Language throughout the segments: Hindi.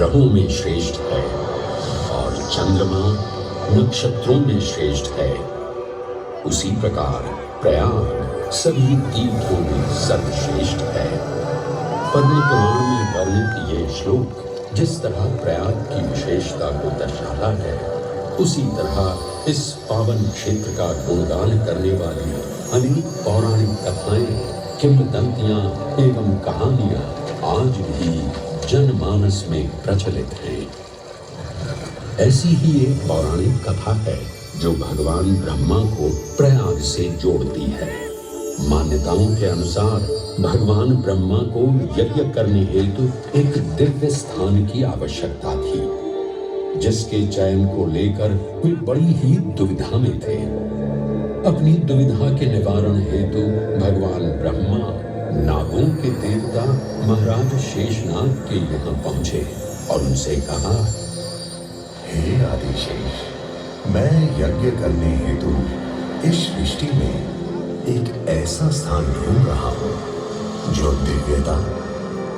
ग्रहों में श्रेष्ठ है और चंद्रमा नक्षत्रों में श्रेष्ठ है, उसी प्रकार प्रयाग सभी तीर्थों में सर्वश्रेष्ठ है। पद्म पुराण में वर्णित ये श्लोक जिस तरह प्रयाग की विशेषता को दर्शाता है, उसी तरह इस पावन क्षेत्र का गुणगान करने वाली अनेक पौराणिक कथाएं, किंवदंतियां एवं कहानियां आज भी जनमानस में प्रचलित हैं। ऐसी ही एक पौराणिक कथा है जो भगवान ब्रह्मा को प्रयाग से जोड़ती है। मान्यताओं के अनुसार भगवान ब्रह्मा को यज्ञ करने हेतु एक दिव्य स्थान की आवश्यकता थी, जिसके चयन को लेकर वे बड़ी ही दुविधा में थे। अपनी दुविधा के निवारण हेतु भगवान ब्रह्मा नागों के देवता महाराज शेषनाग के यहाँ पहुंचे और उनसे कहा, हे आदिशेष, मैं यज्ञ करने हेतु इस सृष्टि में एक ऐसा स्थान ढूंढ रहा हूं जो दिव्यता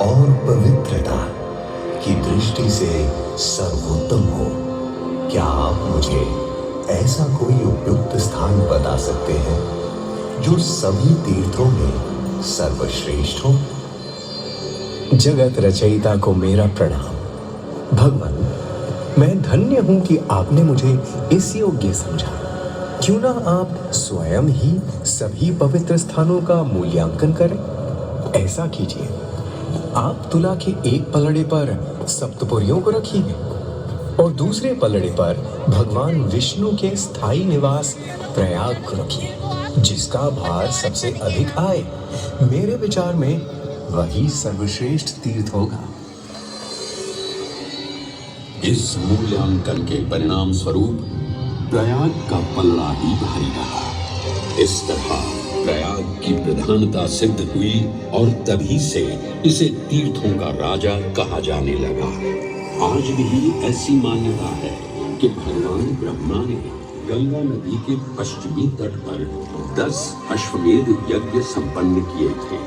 और पवित्रता की दृष्टि से सर्वोत्तम हो। क्या आप मुझे ऐसा कोई उपयुक्त स्थान बता सकते हैं जो सभी तीर्थों में सर्वश्रेष्ठ हो? जगत रचयिता को मेरा प्रणाम। भगवान, मैं धन्य हूं कि आपने मुझे इस योग्य समझा। क्यों ना आप स्वयं ही सभी पवित्र स्थानों का मूल्यांकन करें। ऐसा कीजिए, आप तुला के एक पलड़े पर सप्तपुरियों को रखिए और दूसरे पलड़े पर भगवान विष्णु के स्थायी निवास प्रयाग को रखिए, जिसका भार सबसे अधिक आए। मेरे विचार में वही सर्वश्रेष्ठ तीर्थ होगा। इस मूल्यांकन के परिणाम स्वरूप प्रयाग का पलड़ा ही भारी रहा। इस तरह प्रयाग की प्रधानता सिद्ध हुई और तभी से इसे तीर्थों का राजा कहा जाने लगा। आज भी ऐसी मान्यता है कि भगवान ब्रह्मा ने गंगा नदी के पश्चिमी तट पर 10 अश्वमेध यज्ञ संपन्न किए थे।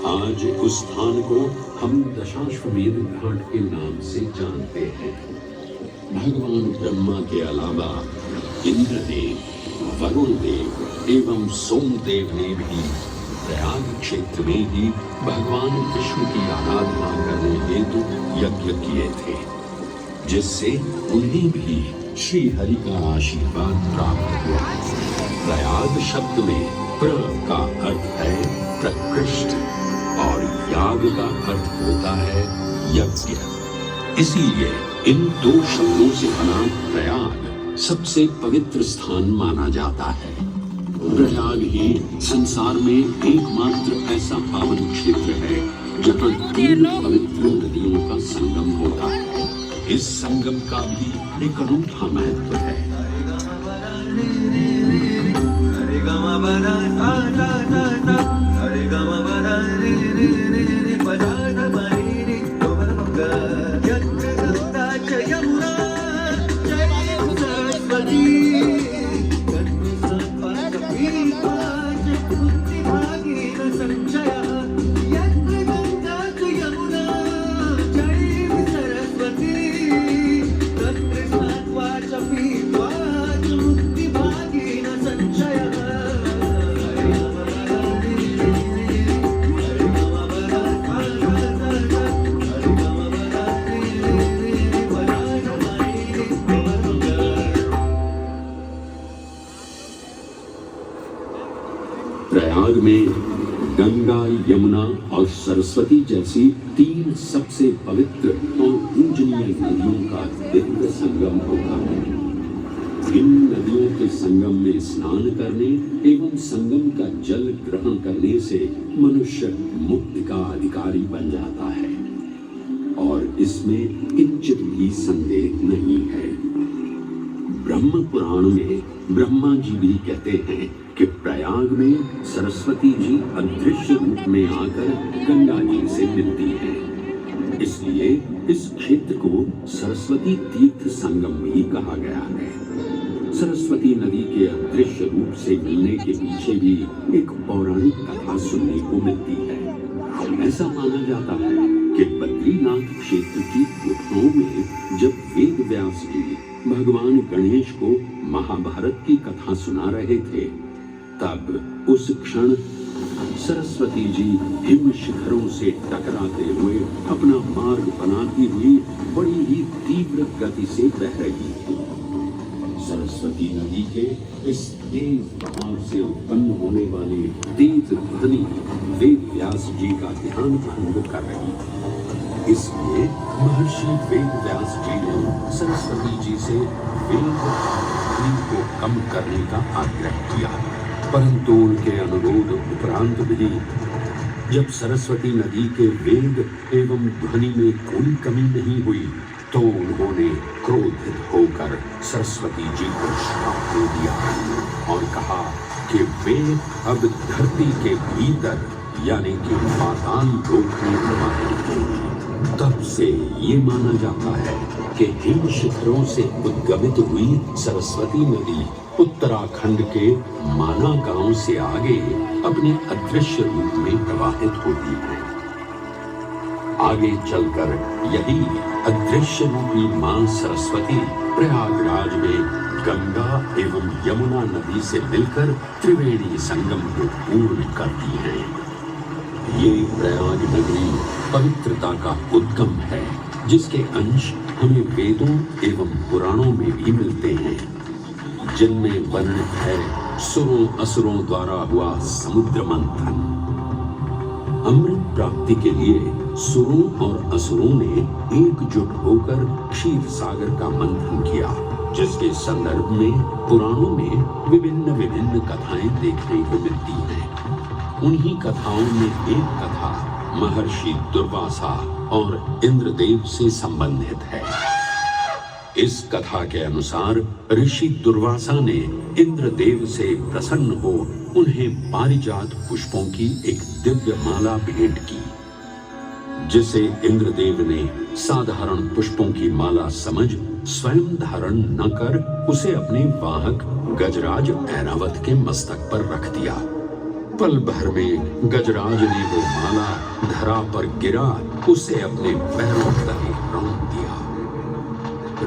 आज उस स्थान को हम दशाश्वमेध घाट के नाम से जानते हैं। भगवान ब्रह्मा के अलावा इंद्रदेव, वरुण देव एवं सोमदेव ने भी प्रयाग क्षेत्र में ही भगवान विष्णु की आराधना करने हेतु यज्ञ किए थे, जिससे उन्हें भी श्री हरि का आशीर्वाद प्राप्त हुआ। प्रयाग शब्द में प्र का अर्थ है प्रकृष्ट और याग का अर्थ होता है यज्ञ। इसीलिए इन दो शब्दों से बना प्रयाग सबसे पवित्र स्थान माना जाता है। प्रयाग ही संसार में एकमात्र ऐसा पावन क्षेत्र है जहाँ 3 पवित्र नदियों का संगम होता है। इस संगम का भी एक अनूठा महत्व है। प्रयाग में गंगा, यमुना और सरस्वती जैसी 3 सबसे पवित्र और पूजनीय नदियों का दिव्य संगम होता है। इन नदियों के संगम में स्नान करने एवं संगम का जल ग्रहण करने से मनुष्य मुक्ति का अधिकारी बन जाता है और इसमें किंचित भी संदेह नहीं है। ब्रह्म पुराण में ब्रह्मा जी भी कहते हैं कि प्रयाग में सरस्वती जी अदृश्य रूप में आकर गंगा जी से मिलती हैं। इसलिए इस क्षेत्र को सरस्वती तीर्थ संगम भी कहा गया है। सरस्वती नदी के अदृश्य रूप से मिलने के पीछे भी एक पौराणिक कथा सुनने को मिलती है। ऐसा माना जाता है कि बद्रीनाथ क्षेत्र की गुफाओं में जब वेद व्यास जी भगवान गणेश को महाभारत की कथा सुना रहे थे, तब उस क्षण सरस्वती जी हिम शिखरों से टकराते हुए अपना मार्ग बनाती हुई बड़ी ही तीव्र गति से बह रही थी। सरस्वती नदी के इस तेज बहाव से उत्पन्न होने वाली तेज ध्वनि वेद व्यास जी का ध्यान भंग कर रही थी। इसलिए महर्षि वेद व्यास जी ने सरस्वती जी से वेद ध्वनि को कम करने का आग्रह किया, परंतु उनके अनुरोध उपरांत भी जब सरस्वती नदी के वेग एवं ध्वनि में कोई कमी नहीं हुई, तो उन्होंने क्रोधित होकर सरस्वती जी को श्राप दे दिया और कहा कि वे अब धरती के भीतर यानी कि पाताल लोक में प्रवाहित होंगी। तब से ये माना जाता है कि हिम शिखरों से उद्गमित हुई सरस्वती नदी उत्तराखंड के माना गांव से आगे अपने अदृश्य रूप में प्रवाहित होती है। आगे चलकर यही अदृश्य रूपी मां सरस्वती प्रयागराज में गंगा एवं यमुना नदी से मिलकर त्रिवेणी संगम को पूर्ण करती है। ये प्रयाग नगरी पवित्रता का उद्गम है, जिसके अंश हमें वेदों एवं पुराणों में भी मिलते हैं, जिनमें वर्णित है सुरों असुरों द्वारा हुआ समुद्र मंथन। अमृत प्राप्ति के लिए सुरों और असुरों ने एकजुट होकर क्षीर सागर का मंथन किया, जिसके संदर्भ में पुराणों में विभिन्न विभिन्न कथाएं देखने को मिलती हैं। उन्हीं कथाओं में एक कथा महर्षि दुर्वासा और इंद्रदेव से संबंधित है। इस कथा के अनुसार ऋषि दुर्वासा ने इंद्रदेव से प्रसन्न हो उन्हें पारिजात पुष्पों की एक दिव्य माला भेंट की, जिसे इंद्रदेव ने साधारण पुष्पों की माला समझ स्वयं धारण न कर उसे अपने वाहक गजराज ऐरावत के मस्तक पर रख दिया। पल भर में गजराज ने वो माला धरा पर गिरा उसे अपने पैरों तले रौंद दिया।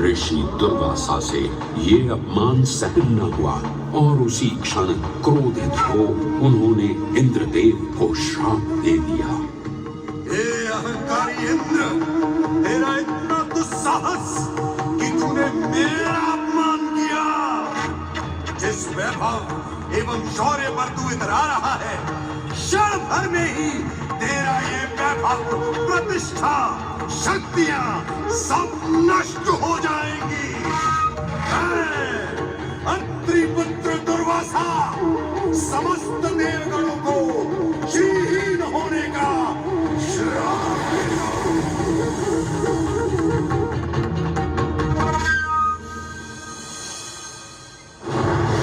ऋषि दुर्वासा से ये अपमान सहन न हुआ और उसी क्षण क्रोधित हो उन्होंने इंद्रदेव को श्राप दे दिया। हे अहंकारी इंद्र, तेरा इतना दुस्साहस कि तूने मेरा अपमान किया। जिस वैभव एवं शौर्य पर तू इतरा रहा है, क्षण भर में ही तेरा ये वैभव, प्रतिष्ठा, शक्तियां सब नष्ट हो जाएंगी। अत्रि पुत्र दुर्वासा समस्त देवगणों को श्रीहीन होने का श्राप देता हूं।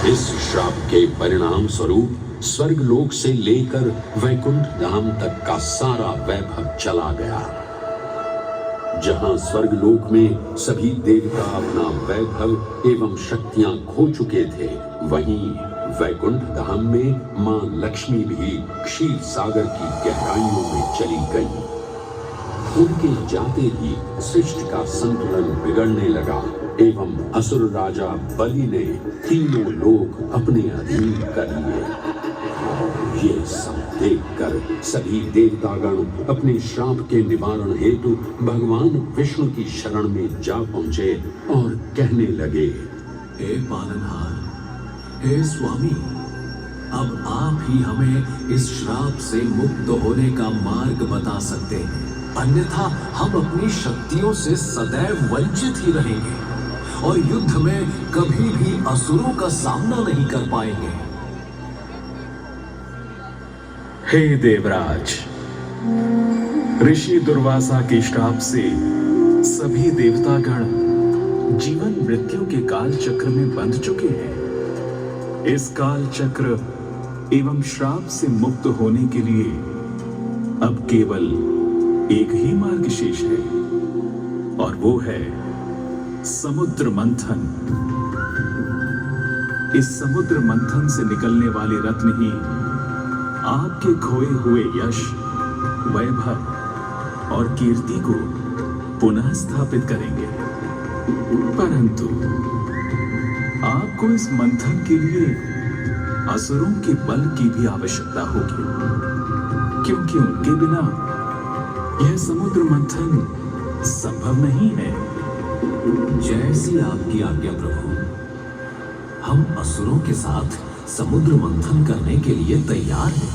इस श्राप के परिणाम स्वरूप स्वर्गलोक से लेकर वैकुंठ धाम तक का सारा वैभव चला गया। जहां स्वर्गलोक में सभी देवता अपना वैभव एवं शक्तियां खो चुके थे, वहीं वैकुंठ धाम में मां लक्ष्मी भी क्षीर सागर की गहराइयों में चली गई। उनके जाते ही सृष्टि का संतुलन बिगड़ने लगा एवं असुर राजा बलि ने तीनों लोक अपने अधीन कर लिए। ये सब देखकर सभी देवतागण अपने श्राप के निवारण हेतु भगवान विष्णु की शरण में जा पहुंचे और कहने लगे, हे पालनहार, हे स्वामी, अब आप ही हमें इस श्राप से मुक्त होने का मार्ग बता सकते हैं, अन्यथा हम अपनी शक्तियों से सदैव वंचित ही रहेंगे और युद्ध में कभी भी असुरों का सामना नहीं कर पाएंगे। हे देवराज, ऋषि दुर्वासा के श्राप से सभी देवतागण जीवन मृत्यु के काल चक्र में बंध चुके हैं। इस काल चक्र एवं श्राप से मुक्त होने के लिए अब केवल एक ही मार्ग शेष है और वो है समुद्र मंथन। इस समुद्र मंथन से निकलने वाले रत्न ही आपके खोए हुए यश, वैभव और कीर्ति को पुनः स्थापित करेंगे। परंतु आपको इस मंथन के लिए असुरों के बल की भी आवश्यकता होगी, क्योंकि उनके बिना यह समुद्र मंथन संभव नहीं है। जैसी आपकी आज्ञा प्रभु। हम असुरों के साथ समुद्र मंथन करने के लिए तैयार हैं।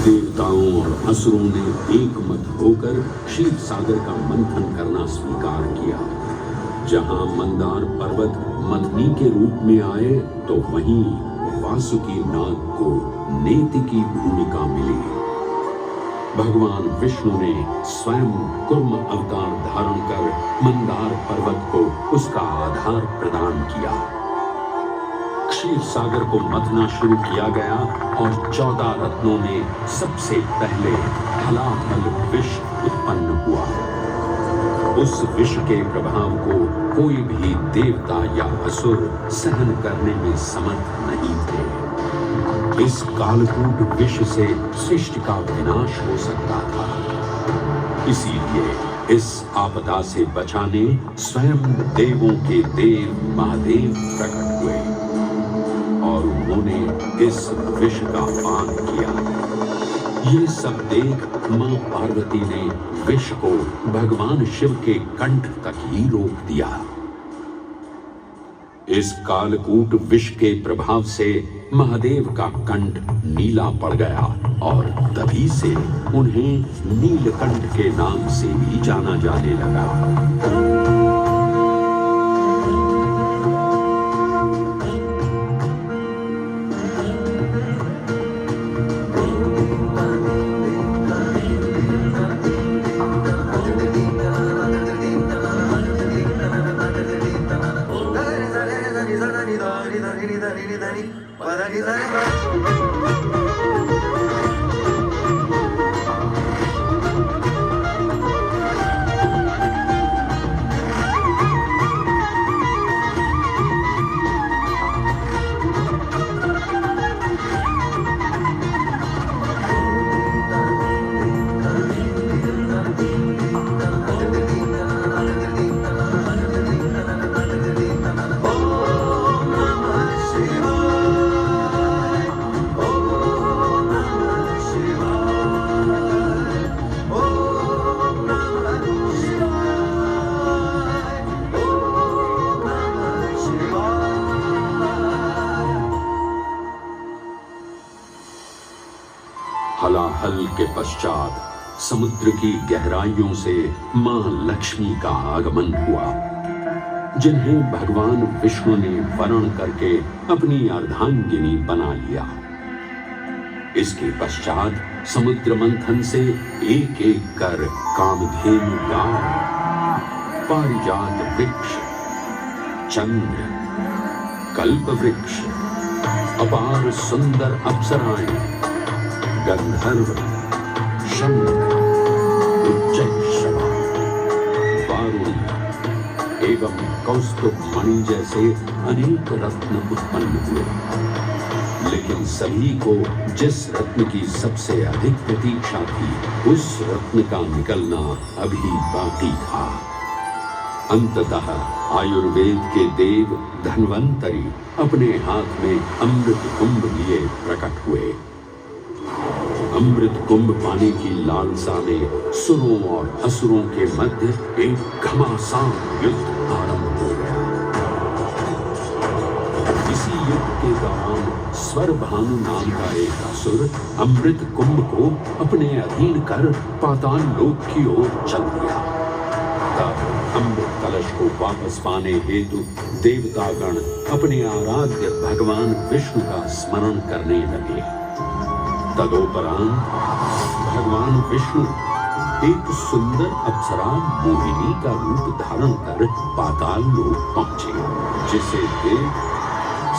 देवताओं और असुरों ने एक मत होकर क्षीर सागर का मंथन करना स्वीकार किया। जहां मंदार पर्वत मंथनी के रूप में आए तो वहीं वासुकी नाग को नेति की भूमिका मिली। भगवान विष्णु ने स्वयं कुर्म अवतार धारण कर मंदार पर्वत को उसका आधार प्रदान किया। क्षीर सागर को मथना शुरू किया गया और 14 रत्नों में सबसे पहले हलाहल विष उत्पन्न हुआ। उस विष के प्रभाव को कोई भी देवता या असुर सहन करने में समर्थ नहीं थे। इस कालकूट विष से सृष्टि का विनाश हो सकता था। इसीलिए इस आपदा से बचाने स्वयं देवों के देव महादेव प्रकट हुए और उन्होंने इस विष का पान किया। ये सब देख मां पार्वती ने विष को भगवान शिव के कंठ तक ही रोक दिया। इस कालकूट विष के प्रभाव से महादेव का कंठ नीला पड़ गया और तभी से उन्हें नीलकंठ के नाम से भी जाना जाने लगा। हलाहल के पश्चात समुद्र की गहराइयों से मां लक्ष्मी का आगमन हुआ, जिन्हें भगवान विष्णु ने वरण करके अपनी अर्धांगिनी बना लिया। इसके पश्चात समुद्र मंथन से एक एक कर कामधेनु गाय, पारिजात वृक्ष, चंद्र, कल्प वृक्ष, अपार सुंदर अप्सराएं, गंधर्व, शंख, उच्चैश्रवा, वारुण एवं कौस्तुभ मणि जैसे अनेक रत्न उत्पन्न हुए। लेकिन सभी को जिस रत्न की सबसे अधिक प्रतीक्षा थी, उस रत्न का निकलना अभी बाकी था। अंततः आयुर्वेद के देव धन्वंतरी अपने हाथ में अमृत कुंभ लिए प्रकट हुए। अमृत कुंभ पाने की लालसा में सुरों और असुरों के मध्य एक घमासान युद्ध आरंभ हो गया। इसी युद्ध के दौरान स्वरभानु नाम का एक असुर अमृत कुंभ को अपने अधीन कर पाताल लोक की ओर चल दिया। तब अमृत कलश को वापस पाने हेतु देवतागण अपने आराध्य भगवान विष्णु का स्मरण करने लगे। तदोपरांत भगवान विष्णु एक सुंदर अप्सरा मोहिनी का रूप धारण कर पाताल लोक पहुंचे, जिसे देख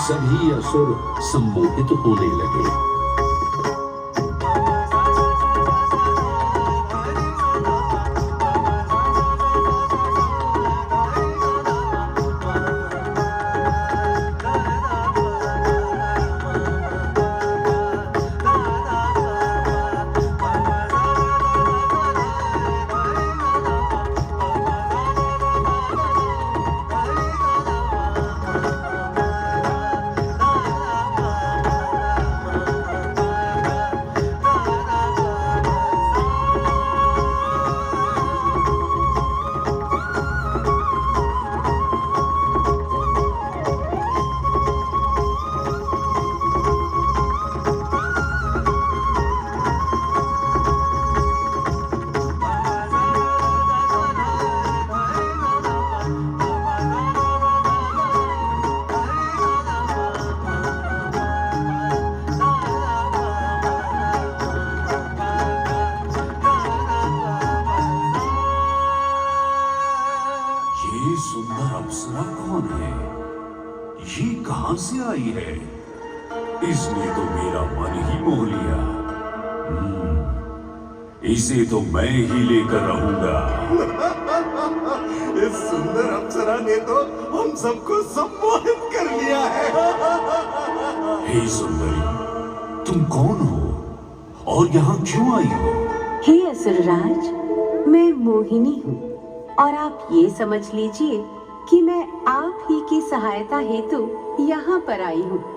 सभी असुर सम्मोहित होने लगे। कहां से आई है? इसने तो मेरा मन ही मोह लिया। इसे तो मैं ही लेकर रहूंगा। इस सुंदर अप्सरा ने तो हम सबको सम्मोहित कर लिया है। हे सुंदरी, तुम कौन हो और यहाँ क्यों आई हो? हे असुरराज, मैं मोहिनी हूँ और आप ये समझ लीजिए कि मैं आप ही की सहायता हेतु यहाँ पर आई हूँ।